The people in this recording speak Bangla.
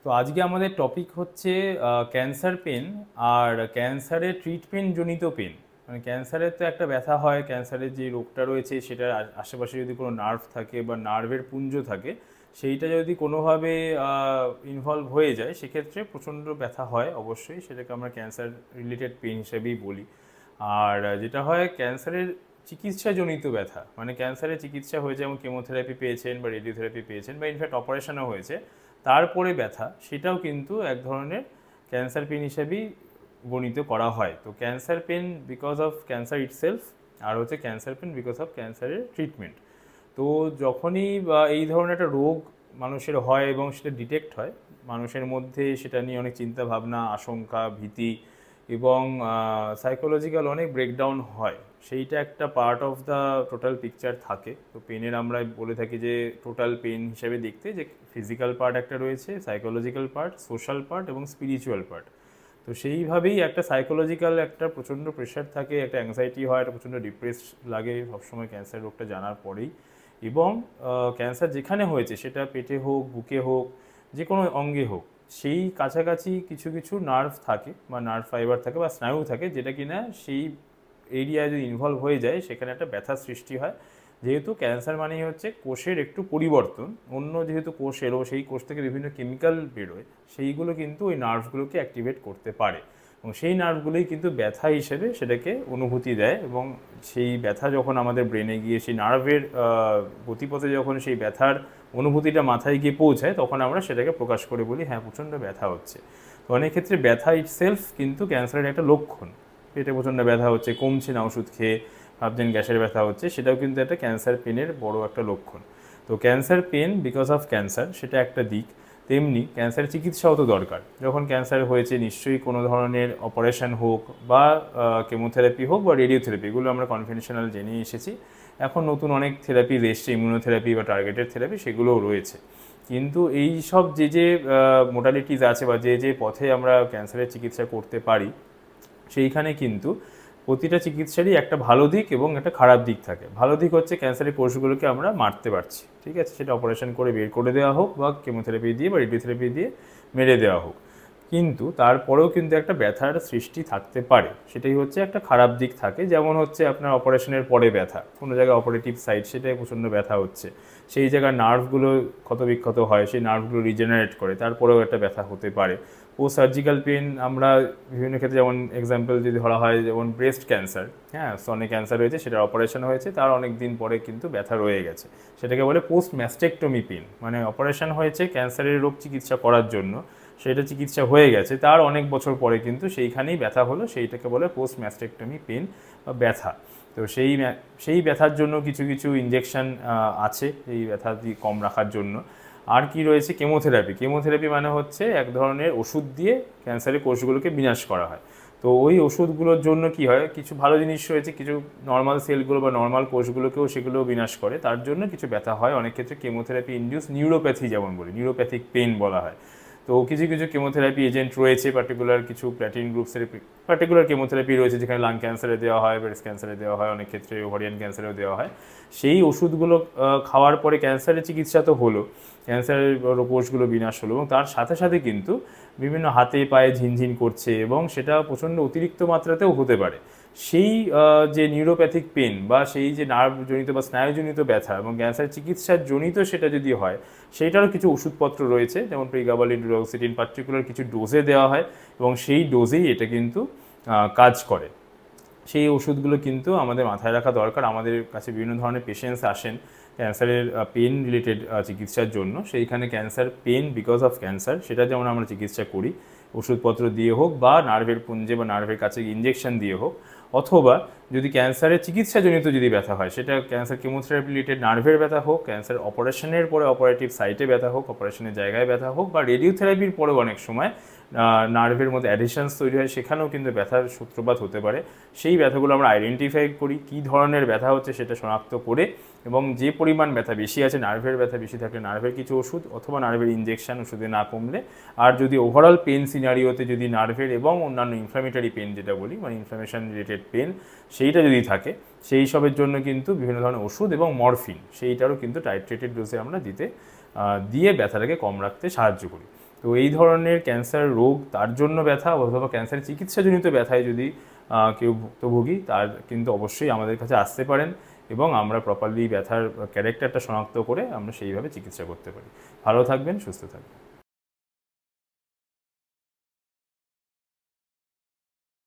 তো আজকে আমাদের টপিক হচ্ছে ক্যান্সার পেন আর ক্যান্সারের ট্রিটমেন্ট জনিত পেন। মানে ক্যান্সারের তো একটা ব্যথা হয়, ক্যান্সারের যে রোগটা রয়েছে সেটার আশেপাশে যদি কোনো নার্ভ থাকে বা নার্ভের পুঞ্জ থাকে, সেইটা যদি কোনোভাবে ইনভলভ হয়ে যায় সেক্ষেত্রে প্রচণ্ড ব্যথা হয়। অবশ্যই সেটাকে আমরা ক্যান্সার রিলেটেড পেন হিসেবেই বলি। আর যেটা হয় ক্যান্সারের চিকিৎসাজনিত ব্যথা, মানে ক্যান্সারের চিকিৎসা হয়েছে, যেমন কেমোথেরাপি পেয়েছেন বা রেডিওথেরাপি পেয়েছেন বা ইনফ্যাক্ট অপারেশনও হয়েছে, তারপরে ব্যথা, সেটাও কিন্তু এক ধরনের ক্যান্সার পেন হিসেবেই গণিত করা হয়। তো cancer pain because of cancer itself, আর হচ্ছে ক্যান্সার পেন বিকজ অফ ক্যান্সারের ট্রিটমেন্ট। তো যখনই এই ধরনের একটা রোগ মানুষের হয় এবং সেটা ডিটেক্ট হয়, মানুষের মধ্যে সেটা নিয়ে অনেক চিন্তা ভাবনা, আশঙ্কা, ভীতি এবং সাইকোলজিক্যাল অনেক ব্রেকডাউন হয়। সেইটা একটা part of the total picture থাকে। তো পেনের আমরা বলে থাকি যে টোটাল পেন হিসেবে দেখতে যে ফিজিক্যাল পার্ট একটা রয়েছে, সাইকোলজিক্যাল পার্ট, সোশ্যাল পার্ট এবং স্পিরিচুয়াল পার্ট। তো সেইভাবেই একটা সাইকোলজিক্যাল একটা প্রচণ্ড প্রেশার থাকে, একটা অ্যাংজাইটি হয়, একটা প্রচণ্ড ডিপ্রেস লাগে সবসময় ক্যান্সার রোগটা জানার পরেই। এবং ক্যান্সার যেখানে হয়েছে সেটা পেটে হোক, বুকে হোক, যে কোনো অঙ্গে হোক, সেই কাছাকাছি কিছু কিছু নার্ভ থাকে বা নার্ভ ফাইবার থাকে বা স্নায়ু থাকে, যেটা কিনা সেই এরিয়ায় যদি ইনভলভ হয়ে যায় সেখানে একটা ব্যথা সৃষ্টি হয়। যেহেতু ক্যান্সার মানেই হচ্ছে কোষের একটু পরিবর্তন, অন্য যেহেতু কোষ এলো, সেই কোষ থেকে বিভিন্ন কেমিক্যাল বেরোয়, সেইগুলো কিন্তু ওই নার্ভগুলোকে অ্যাক্টিভেট করতে পারে এবং সেই নার্ভগুলোই কিন্তু ব্যথা হিসেবে সেটাকে অনুভূতি দেয়। এবং সেই ব্যথা যখন আমাদের ব্রেনে গিয়ে সেই নার্ভের গতিপথে যখন সেই ব্যথার অনুভূতিটা মাথায় গিয়ে পৌঁছায়, তখন আমরা সেটাকে প্রকাশ করে বলি হ্যাঁ প্রচণ্ড ব্যথা হচ্ছে। তো অনেক ক্ষেত্রে ব্যথা ইটসেলফ কিন্তু ক্যান্সারের একটা লক্ষণ। পেটে প্রচণ্ড ব্যথা হচ্ছে, কমছে না ওষুধ খেয়ে, ভাবছেন গ্যাসের ব্যথা হচ্ছে, সেটাও কিন্তু একটা ক্যান্সার পেনের বড় একটা লক্ষণ। তো cancer pain because of cancer সেটা একটা দিক, তেমনি ক্যান্সারের চিকিৎসাও তো দরকার। যখন ক্যান্সার হয়েছে নিশ্চয়ই কোনো ধরনের অপারেশন হোক বা কেমোথেরাপি হোক বা রেডিওথেরাপি, এগুলো আমরা কনভেনশনাল জেনে এসেছি। এখন নতুন অনেক থেরাপি এসছে, ইমিউনোথেরাপি বা টার্গেটেড থেরাপি, সেগুলোও রয়েছে। কিন্তু এই সব যে যে মোডালিটিস আছে বা যে যে পথে আমরা ক্যান্সারের চিকিৎসা করতে পারি, সেইখানে কিন্তু প্রতিটা চিকিৎসারই একটা ভালো দিক এবং একটা খারাপ দিক থাকে। ভালো দিক হচ্ছে ক্যান্সারের কোষগুলোকে আমরা মারতে পারছি, ঠিক আছে, সেটা অপারেশন করে বের করে দেওয়া হোক বা কেমোথেরাপি দিয়ে বা রেডিওথেরাপি দিয়ে মেরে দেওয়া হোক। কিন্তু তারপরেও কিন্তু একটা ব্যথার সৃষ্টি থাকতে পারে, সেটাই হচ্ছে একটা খারাপ দিক থাকে। যেমন হচ্ছে আপনার অপারেশনের পরে ব্যথা, কোনো জায়গায় অপারেটিভ সাইট সেটাই প্রচণ্ড ব্যথা হচ্ছে, সেই জায়গার নার্ভগুলো ক্ষতবিক্ষত হয়, সেই নার্ভগুলো রিজেনারেট করে, তারপরেও একটা ব্যথা হতে পারে। পোস্ট সার্জিক্যাল পেন আমরা বিভিন্ন ক্ষেত্রে, যেমন এক্সাম্পল যদি ধরা হয়, যেমন ব্রেস্ট ক্যান্সার, হ্যাঁ স্তনে ক্যান্সার হয়েছে, সেটার অপারেশন হয়েছে, তার অনেক দিন পরে কিন্তু ব্যথা রয়ে গেছে, সেটাকে বলে পোস্ট ম্যাস্টেকটমি পেন। মানে অপারেশন হয়েছে ক্যান্সারের রোগ চিকিৎসা করার জন্য, সেটা চিকিৎসা হয়ে গেছে, তার অনেক বছর পরে কিন্তু সেইখানেই ব্যথা হলো, সেইটাকে বলে পোস্ট ম্যাস্টেকটমি পেন বা ব্যথা। তো সেই ব্যথার জন্য কিছু কিছু ইনজেকশন আছে এই ব্যথা কম রাখার জন্য। আর কি রয়েছে, কেমোথেরাপি। কেমোথেরাপি মানে হচ্ছে এক ধরনের ওষুধ দিয়ে ক্যান্সারের কোষগুলোকে বিনাশ করা হয়। তো ওই ওষুধগুলোর জন্য কি হয়, কিছু ভালো জিনিস রয়েছে, কিছু নর্মাল সেলগুলো বা নর্মাল কোষগুলোকেও সেগুলো বিনাশ করে, তার জন্য কিছু ব্যথা হয়। অনেক ক্ষেত্রে কেমোথেরাপি ইনডিউস নিউরোপ্যাথি, যেমন বলি নিউরোপ্যাথিক পেন বলা হয়। তো কিছু কিছু কেমোথেরাপি এজেন্ট রয়েছে, পার্টিকুলার কিছু প্ল্যাটিন গ্রুপসের পার্টিকুলার কেমোথেরাপি রয়েছে, যেখানে লাং ক্যান্সারে দেওয়া হয়, ব্রেস্ট ক্যান্সারে দেওয়া হয়, অনেক ক্ষেত্রে ওভারিয়ান ক্যান্সারেও দেওয়া হয়। সেই ওষুধগুলো খাওয়ার পরে ক্যান্সারের চিকিৎসা তো হলো, ক্যান্সারের কোষগুলো বিনাশ হলো, এবং তার সাথে সাথে কিন্তু বিভিন্ন হাতে পায়ে ঝিনঝিন করছে এবং সেটা প্রচণ্ড অতিরিক্ত মাত্রাতেও হতে পারে। সেই যে নিউরোপ্যাথিক পেন বা সেই যে নার্ভজনিত বা স্নায়ুজনিত ব্যথা এবং ক্যান্সার চিকিৎসার জনিত সেটা যদি হয়, সেইটারও কিছু ওষুধপত্র রয়েছে, যেমন প্রিগাবালিন, ডুলোক্সিটিন, পার্টিকুলার কিছু ডোজে দেওয়া হয় এবং সেই ডোজেই এটা কিন্তু কাজ করে। সেই ওষুধগুলো কিন্তু আমাদের মাথায় রাখা দরকার। আমাদের কাছে বিভিন্ন ধরনের পেশেন্টস আসেন ক্যান্সারের পেন রিলেটেড চিকিৎসার জন্য, সেইখানে cancer pain because of cancer সেটা যেমন আমরা চিকিৎসা করি, ওষুধপত্র দিয়ে হোক বা নার্ভের পুঞ্জে বা নার্ভের কাছে ইনজেকশন দিয়ে হোক, অথবা যদি ক্যান্সারের চিকিৎসাজনিত যদি ব্যথা হয়, সেটা ক্যান্সার কেমোথেরাপি রিলেটেড নার্ভের ব্যথা হোক, ক্যান্সার অপারেশনের পরে অপারেটিভ সাইটে ব্যথা হোক, অপারেশনের জায়গায় ব্যথা হোক, বা রেডিওথেরাপির পরেও অনেক সময় নার্ভের মধ্যে অ্যাডিশনস তৈরি হয়, সেখানেও কিন্তু ব্যথার সূত্রপাত হতে পারে। সেই ব্যথাগুলো আমরা আইডেন্টিফাই করি, কী ধরনের ব্যথা হচ্ছে সেটা শনাক্ত করে, এবং যে পরিমাণ ব্যথা বেশি আছে, নার্ভের ব্যথা বেশি থাকলে নার্ভের কিছু ওষুধ অথবা নার্ভের ইনজেকশন, ওষুধে না কমলে, আর যদি ওভারঅল পেন সিনারিওতে যদি নার্ভের এবং অন্যান্য ইনফ্লামেটরি পেন যেটা বলি, মানে ইনফ্লামেশন রিলেটেড পেন, সেইটা যদি থাকে, সেই সবের জন্য কিন্তু বিভিন্ন ধরনের ওষুধ এবং মরফিন সেইটারও কিন্তু টাইট্রেটেড ডোজে আমরা দিয়ে ব্যথাটাকে কম রাখতে সাহায্য করি। তো এই ধরনের ক্যান্সার রোগ, তার জন্য ব্যথা অথবা ক্যান্সারের চিকিৎসাজনিত ব্যথায় যদি কেউ ভুক্তভোগী, তার কিন্তু অবশ্যই আমাদের কাছে আসতে পারেন এবং আমরা প্রপারলি ব্যথার ক্যারেক্টারটা শনাক্ত করে আমরা সেইভাবে চিকিৎসা করতে পারি। ভালো থাকবেন, সুস্থ থাকবেন।